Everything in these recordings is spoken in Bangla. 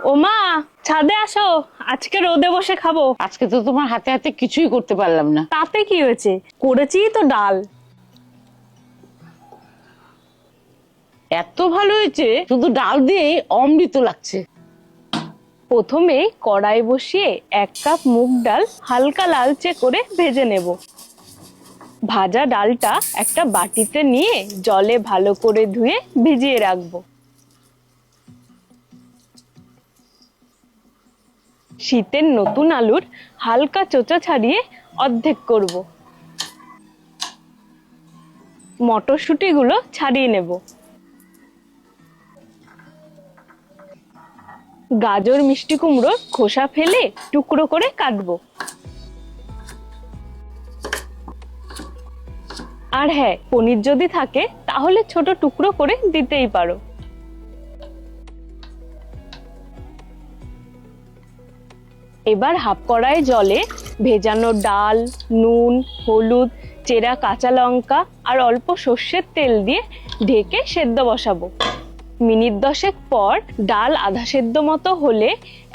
ও মা, ছাদে আসো, আজকে রোদে বসে খাবো। আজকে তো তোমার হাতে হাতে কিছুই করতে পারলাম না। তাতে কি হয়েছে, করেছি তো ডাল। এত ভালো হয়েছে, শুধু ডাল দিয়ে অমৃত লাগছে। প্রথমে কড়াই বসিয়ে 1 কাপ মুগ ডাল হালকা লালচে করে ভেজে নেব। ভাজা ডালটা একটা বাটিতে নিয়ে জলে ভালো করে ধুয়ে ভিজিয়ে রাখবো। শীতের নতুন আলুর হালকা চোচা ছাড়িয়ে অর্ধেক করব। মটরশুঁটিগুলো ছাড়িয়ে নেব। গাজর মিষ্টি কুমড়োর খোসা ফেলে টুকরো করে কাটবো। আর হ্যাঁ, পনির যদি থাকে তাহলে ছোট টুকরো করে দিতেই পারো। এবার হাফ কড়াই জলে ভেজানো ডাল, নুন, হলুদ, চেরা কাঁচা লঙ্কা আর অল্প সর্ষের তেল দিয়ে ঢেকে সেদ্ধ বসাবো। মিনিট 10 পর ডাল আধা সেদ্ধ মতো হলে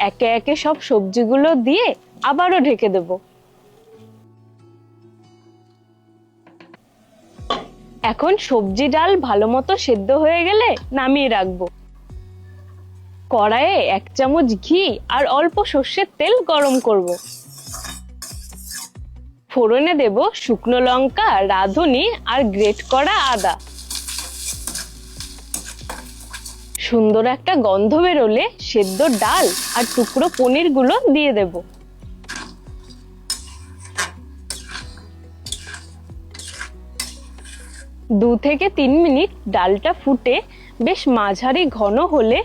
একে একে সব সবজিগুলো দিয়ে আবারও ঢেকে দেব। এখন সবজি ডাল ভালো মতো সেদ্ধ হয়ে গেলে নামিয়ে রাখবো। কড়াইয়ে 1 চামচ ঘি আর অল্প সর্ষের তেল গরম করব। ফোড়নে দেব শুকনো লঙ্কা, রাঁধুনি আর গ্রেট করা আদা। সুন্দর একটা গন্ধ বেরোলে সেদ্ধ ডাল আর টুকরো পনির গুলো দিয়ে দেব। 2 থেকে 3 মিনিট ডালটা ফুটে বেশ মাঝারি ঘন হলে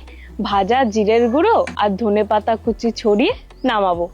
ভাজা জিরের গুঁড়ো আর ধনেপাতা কুচি ছড়িয়ে নামাবো।